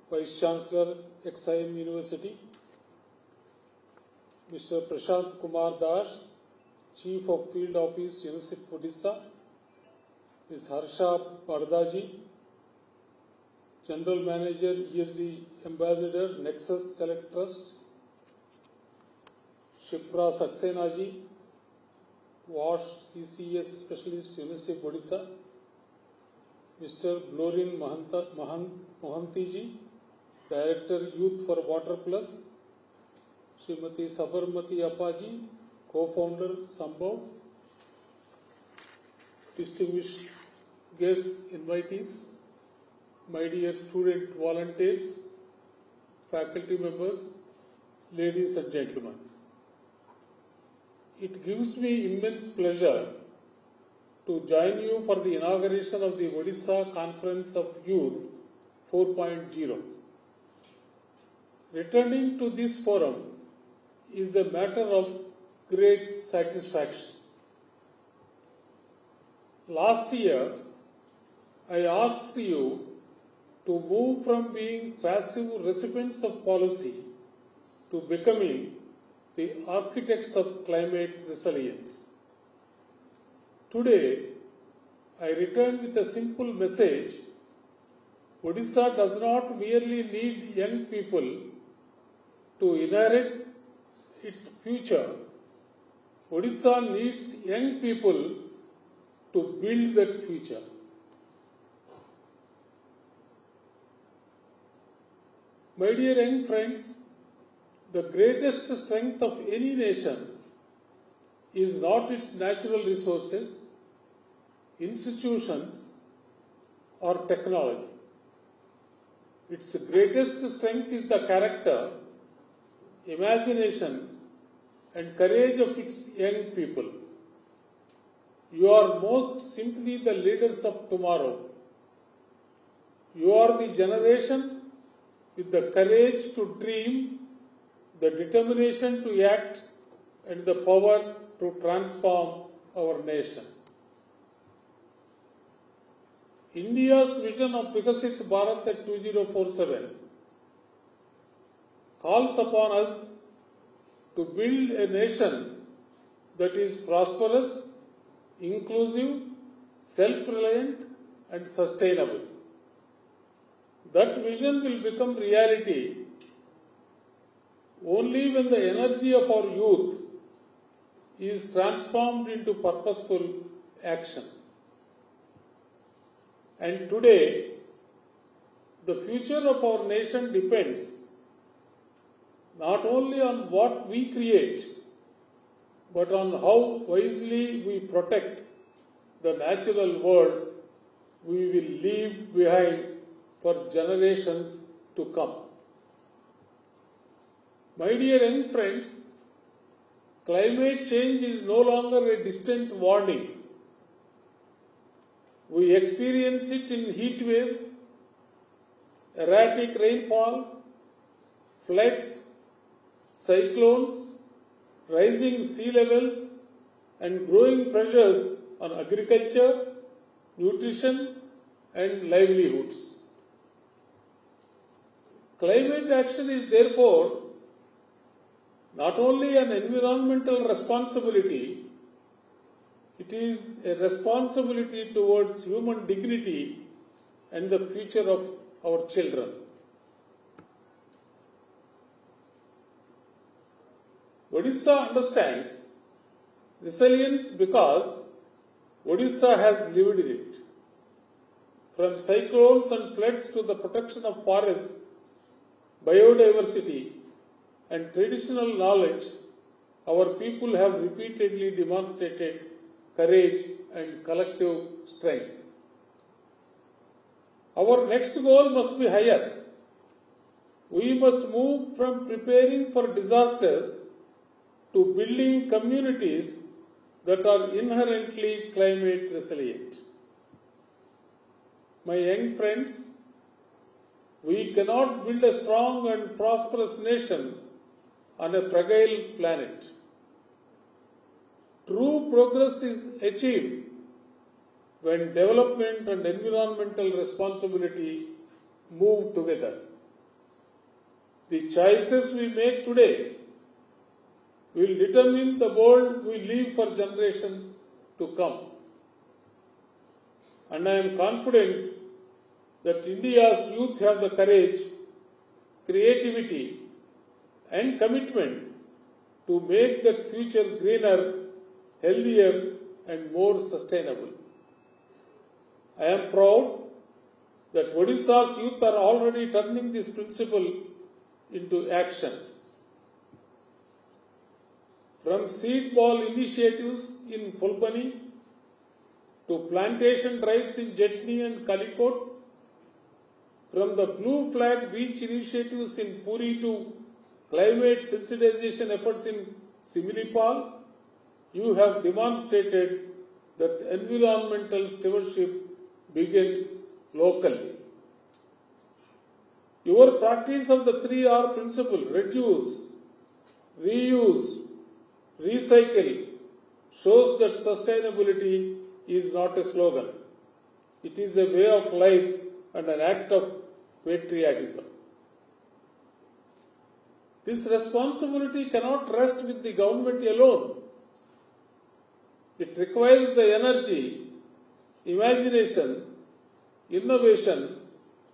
Vice Chancellor, XIM University, Mr. Prashant Kumar Das, Chief of Field Office, UNICEF Odisha, Ms. Harsha Bardaji, General Manager, ESD Ambassador, Nexus Select Trust, Shipra Saxena ji, WASH CCS Specialist, UNICEF Odisha, Mr. Glorin Mohanty ji, Director Youth for Water Plus, Srimati Sabarmati Appaji, Co-founder Sambhav, distinguished guests, invitees, my dear student volunteers, faculty members, ladies and gentlemen. It gives me immense pleasure to join you for the inauguration of the Odisha Conference of Youth 4.0. Returning to this forum is a matter of great satisfaction. Last year, I asked you to move from being passive recipients of policy to becoming the architects of climate resilience. Today, I return with a simple message. Odisha does not merely need young people to inherit its future. Odisha needs young people to build that future. My dear young friends, the greatest strength of any nation is not its natural resources, institutions, or technology. Its greatest strength is the character, imagination, and courage of its young people. You are most simply the leaders of tomorrow. You are the generation with the courage to dream, the determination to act, and the power to transform our nation. India's vision of Vikasit Bharat at 2047 calls upon us to build a nation that is prosperous, inclusive, self-reliant, and sustainable. That vision will become reality only when the energy of our youth is transformed into purposeful action. And today, the future of our nation depends not only on what we create, but on how wisely we protect the natural world we will leave behind for generations to come. My dear young friends, climate change is no longer a distant warning. We experience it in heat waves, erratic rainfall, floods, cyclones, rising sea levels, and growing pressures on agriculture, nutrition, and livelihoods. Climate action is therefore not only an environmental responsibility, it is a responsibility towards human dignity and the future of our children. Odisha understands resilience because Odisha has lived it. From cyclones and floods to the protection of forests, biodiversity, and traditional knowledge, our people have repeatedly demonstrated courage and collective strength. Our next goal must be higher. We must move from preparing for disasters to building communities that are inherently climate resilient. My young friends, we cannot build a strong and prosperous nation on a fragile planet. True progress is achieved when development and environmental responsibility move together. The choices we make today will determine the world we leave for generations to come. And I am confident that India's youth have the courage, creativity, and commitment to make that future greener, healthier, and more sustainable. I am proud that Odisha's youth are already turning this principle into action. From seed ball initiatives in Fulbani to plantation drives in Jetni and Kalikot, from the blue flag beach initiatives in Puri to climate sensitization efforts in Similipal, you have demonstrated that environmental stewardship begins locally. Your practice of the 3R principle, reduce, reuse, recycle, shows that sustainability is not a slogan. It is a way of life and an act of patriotism. This responsibility cannot rest with the government alone. It requires the energy, imagination, innovation,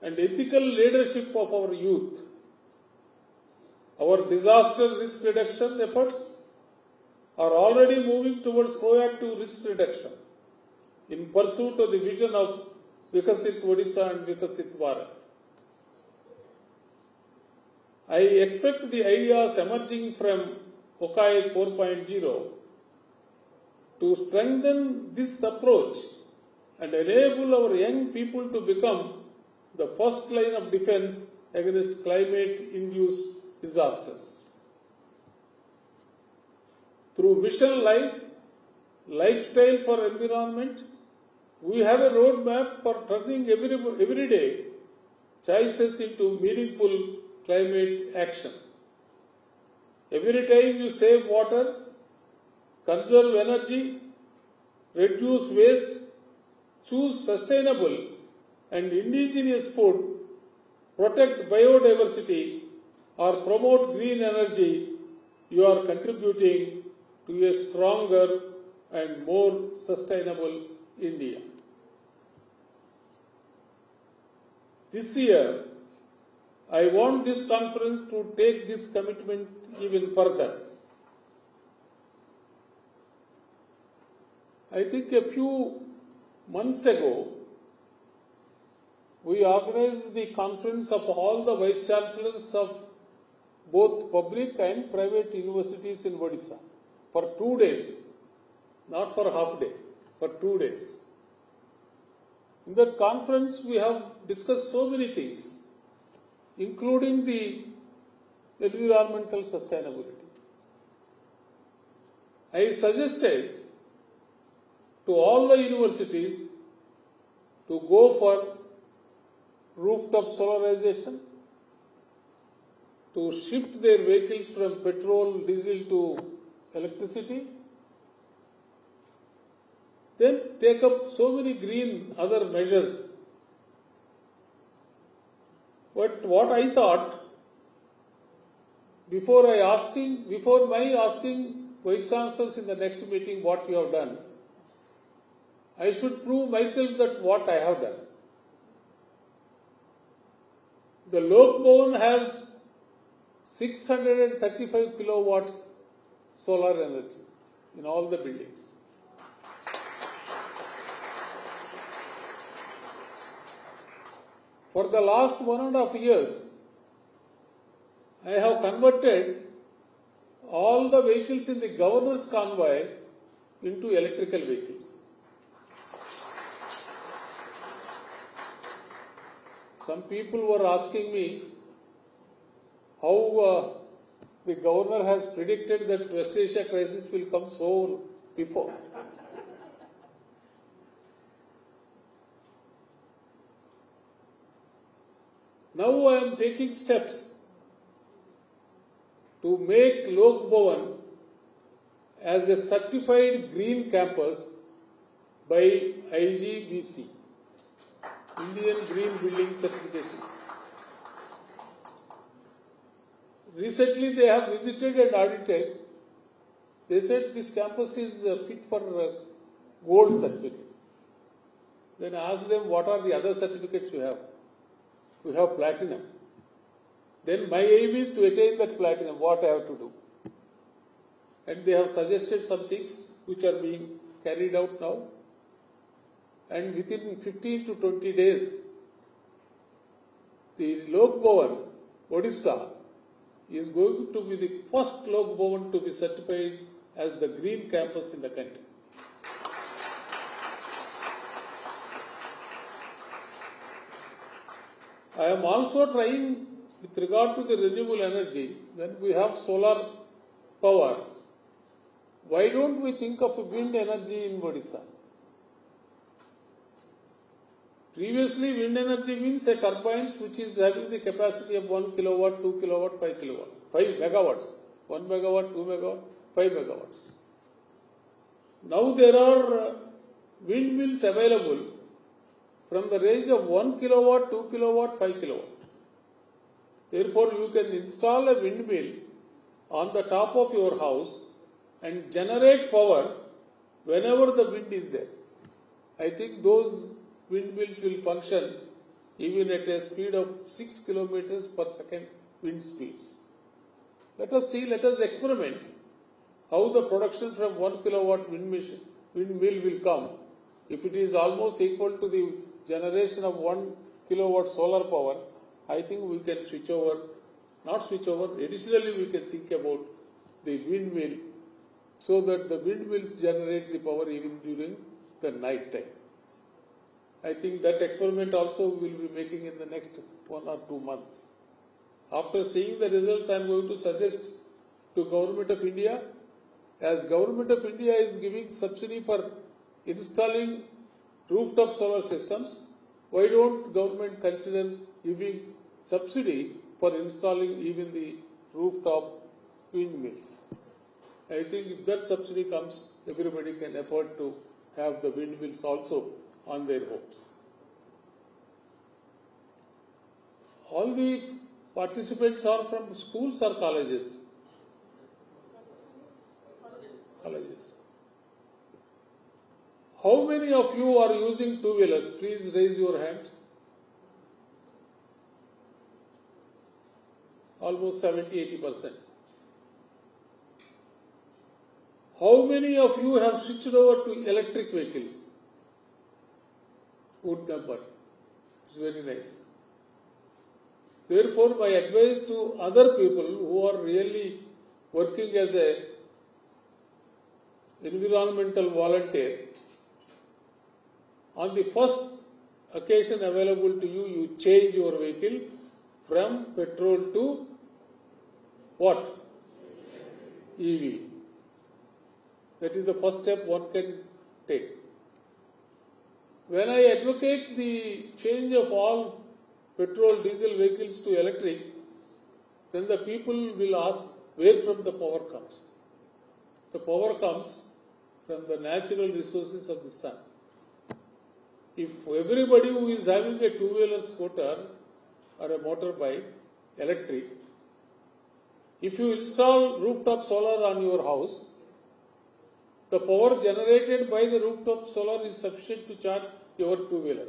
and ethical leadership of our youth. Our disaster risk reduction efforts are already moving towards proactive risk reduction in pursuit of the vision of Vikasit Odisha and Vikasit Bharat. I expect the ideas emerging from OCOY 4.0 to strengthen this approach and enable our young people to become the first line of defense against climate-induced disasters. Through Mission Life, Lifestyle for Environment, we have a roadmap for turning everyday choices into meaningful climate action. Every time you save water, conserve energy, reduce waste, choose sustainable and indigenous food, protect biodiversity, or promote green energy, you are contributing to a stronger and more sustainable India. This year, I want this conference to take this commitment even further. I think a few months ago, we organized the conference of all the Vice Chancellors of both public and private universities in Odisha for 2 days, not for half day, for 2 days. In that conference, we have discussed so many things, including the environmental sustainability. I suggested to all the universities to go for rooftop solarization, to shift their vehicles from petrol, diesel to electricity, then take up so many green other measures. But what I thought, before my asking Vice Chancellors in the next meeting what you have done, I should prove myself that what I have done. The Lok Bhavan has 635 kilowatts solar energy in all the buildings. For the last 1.5 years, I have converted all the vehicles in the governor's convoy into electrical vehicles. Some people were asking me how the governor has predicted that West Asia crisis will come so before. Now I am taking steps to make Lok Bhavan as a certified green campus by IGBC, Indian Green Building Certification. recently they have visited and audited. They said this campus is fit for gold certificate. Then I asked them, what are the other certificates you have? We have platinum. Then my aim is to attain that platinum, what I have to do. And they have suggested some things which are being carried out now. And within 15 to 20 days, the Lok Bhavan, Odisha, is going to be the first Lok Bhavan to be certified as the green campus in the country. I am also trying with regard to the renewable energy, when we have solar power, why don't we think of wind energy in Odisha? Previously, wind energy means a turbine which is having the capacity of 1 kilowatt, 2 kilowatt, 5 kilowatt, 5 megawatts, 1 megawatt, 2 megawatt, 5 megawatts. Now there are windmills available from the range of 1 kilowatt, 2 kilowatt, 5 kilowatt. Therefore, you can install a windmill on the top of your house and generate power whenever the wind is there. I think those windmills will function even at a speed of 6 kilometers per second wind speeds. Let us see, let us experiment how the production from 1 kilowatt windmill will come. If it is almost equal to the generation of 1 kilowatt solar power, I think we can switch over, not switch over, additionally we can think about the windmill so that the windmills generate the power even during the night time. I think that experiment also will be making in the next 1 or 2 months. After seeing the results, I am going to suggest to Government of India, as Government of India is giving subsidy for installing rooftop solar systems, why don't government consider giving subsidy for installing even the rooftop windmills? I think if that subsidy comes, everybody can afford to have the windmills also on their homes. All the participants are from schools or colleges? Colleges. How many of you are using two-wheelers? Please raise your hands. Almost 70-80%. How many of you have switched over to electric vehicles? Good number. It's very nice. Therefore, my advice to other people who are really working as a environmental volunteer, on the first occasion available to you, you change your vehicle from petrol to what? EV. That is the first step one can take. When I advocate the change of all petrol, diesel vehicles to electric, then the people will ask where from the power comes. The power comes from the natural resources of the sun. If everybody who is having a two-wheeler scooter or a motorbike, electric, if you install rooftop solar on your house, the power generated by the rooftop solar is sufficient to charge your two-wheeler.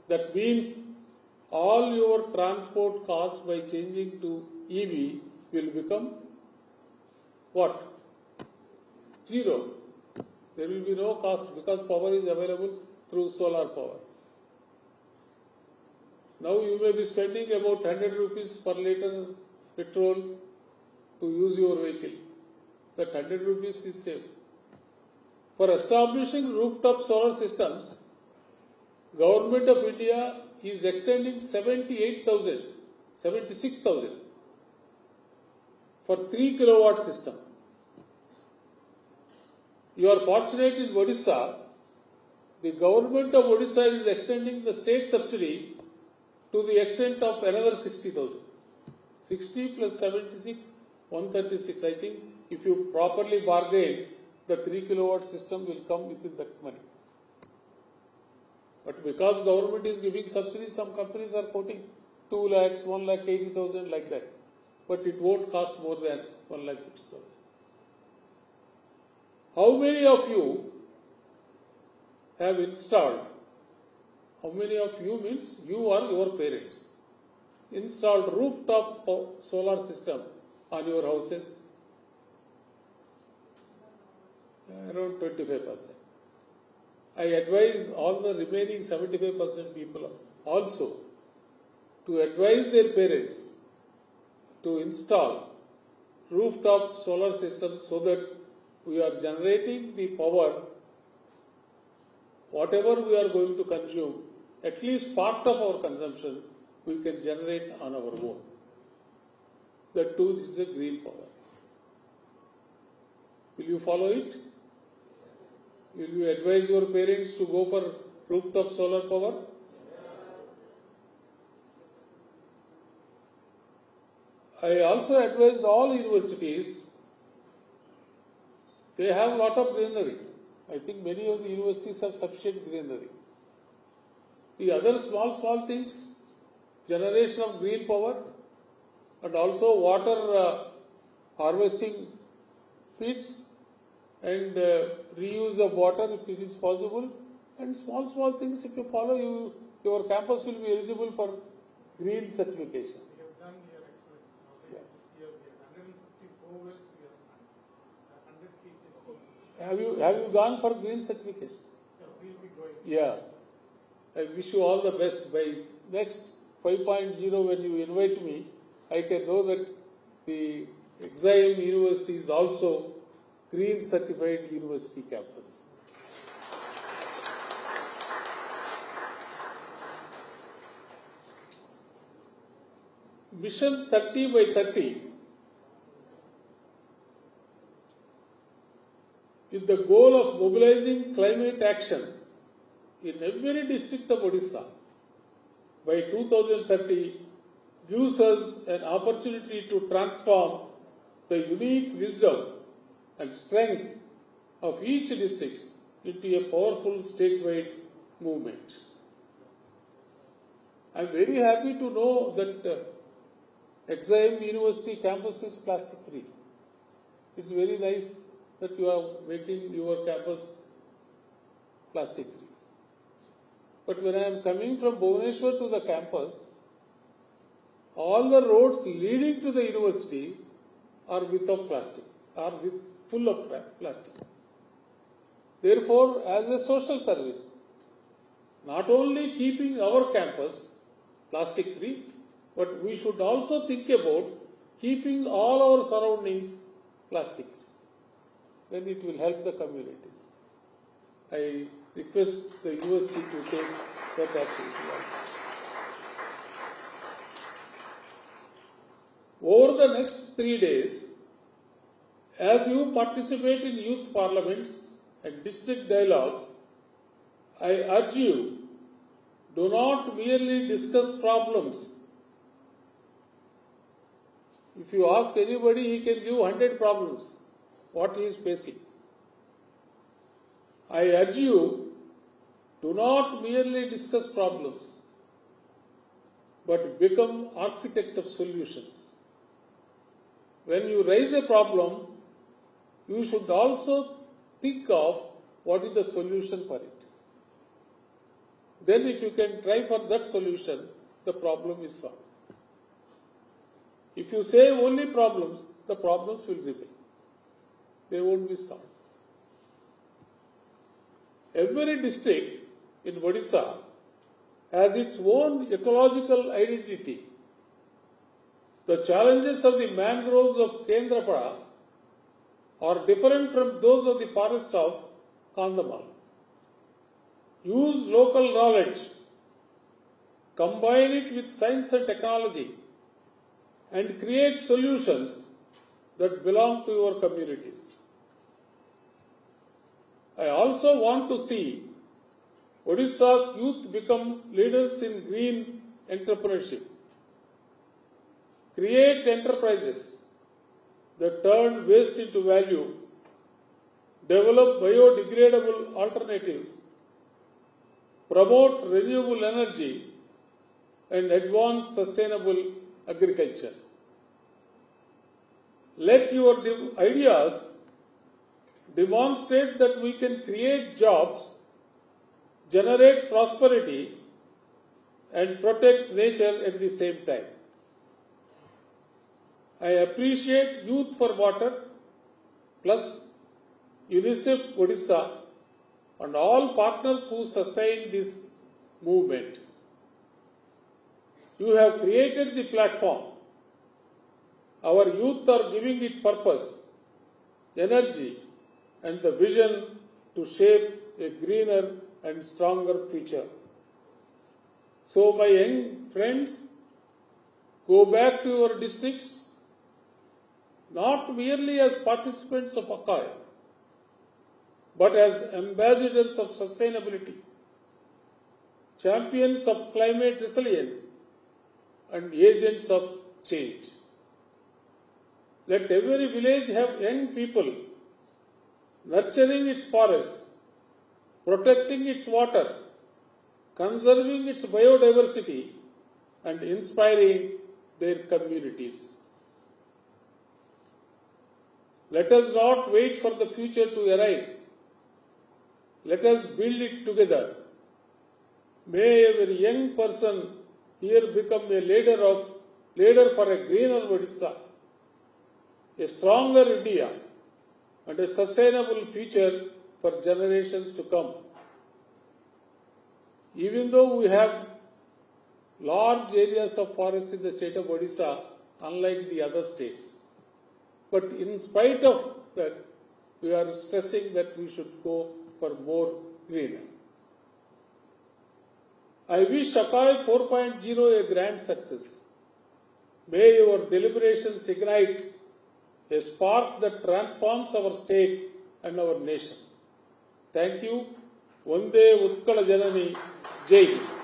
That means all your transport costs by changing to EV will become what? Zero. There will be no cost because power is available through solar power. Now you may be spending about 100 rupees per liter petrol to use your vehicle. That 100 rupees is saved. For establishing rooftop solar systems, Government of India is extending 76,000 for 3 kilowatt system. You are fortunate in Odisha. The Government of Odisha is extending the state subsidy to the extent of another 60,000. 60 plus 76, 136. I think if you properly bargain, the 3 kilowatt system will come within that money. But because government is giving subsidies, some companies are quoting 2 lakhs, 1 lakh 80,000 like that. but it won't cost more than 1,50,000. How many of you have installed? How many of you means you or your parents installed rooftop solar system on your houses? Around 25%. I advise all the remaining 75% people also to advise their parents to install rooftop solar systems so that we are generating the power, whatever we are going to consume, at least part of our consumption we can generate on our own. That too is a green power. Will you follow it? Will you advise your parents to go for rooftop solar power? I also advise all universities, they have a lot of greenery. I think many of the universities have sufficient greenery. The other small things, generation of green power and also water harvesting feeds and reuse of water if it is possible, and small things if you follow, your campus will be eligible for green certification. We have done your excellence. This year we have 154 wells we have sunk. 100 feet. Have you gone for green certification? Yeah, we'll be going. Yeah. I wish you all the best. By next 5.0 when you invite me, I can know that the Exim University is also green certified university campus. Mission 30 by 30 is the goal of mobilizing climate action in every district of Odisha by 2030 gives us an opportunity to transform the unique wisdom and strengths of each district into a powerful statewide movement. I am very happy to know that Exim University campus is plastic free. It's very nice that you are making your campus plastic free. But when I am coming from Bhubaneswar to the campus, all the roads leading to the university are without plastic, are full of plastic. Therefore, as a social service, not only keeping our campus plastic free, but we should also think about keeping all our surroundings plastic free. Then it will help the communities. I request the university to take such activity also. Over the next 3 days, as you participate in youth parliaments and district dialogues, I urge you, do not merely discuss problems. If you ask anybody, he can give 100 problems, what he is facing. I urge you, do not merely discuss problems, but become architect of solutions. When you raise a problem, you should also think of what is the solution for it. Then if you can try for that solution, the problem is solved. If you say only problems, the problems will remain. They won't be solved. Every district in Odisha has its own ecological identity. The challenges of the mangroves of Kendrapada are different from those of the forests of Kandhamal. Use local knowledge, combine it with science and technology, and create solutions that belong to your communities. I also want to see Odisha's youth become leaders in green entrepreneurship. Create enterprises that turn waste into value, develop biodegradable alternatives, promote renewable energy, and advance sustainable agriculture. Let your ideas demonstrate that we can create jobs, generate prosperity, and protect nature at the same time. I appreciate Youth for Water plus UNICEF Odisha and all partners who sustain this movement. You have created the platform. Our youth are giving it purpose, energy, and the vision to shape a greener and stronger future. So, my young friends, go back to your districts, not merely as participants of OCOY, but as ambassadors of sustainability, champions of climate resilience, and agents of change. Let every village have young people nurturing its forests, protecting its water, conserving its biodiversity, and inspiring their communities. Let us not wait for the future to arrive. Let us build it together. May every young person here become a leader for a greener Odisha, a stronger India, and a sustainable future for generations to come. Even though we have large areas of forests in the state of Odisha, unlike the other states, but in spite of that, we are stressing that we should go for more greener. I wish OCOY 4.0 a grand success. May your deliberations ignite a spark that transforms our state and our nation. Thank you. Vande Utkala Janani. Jai Hind.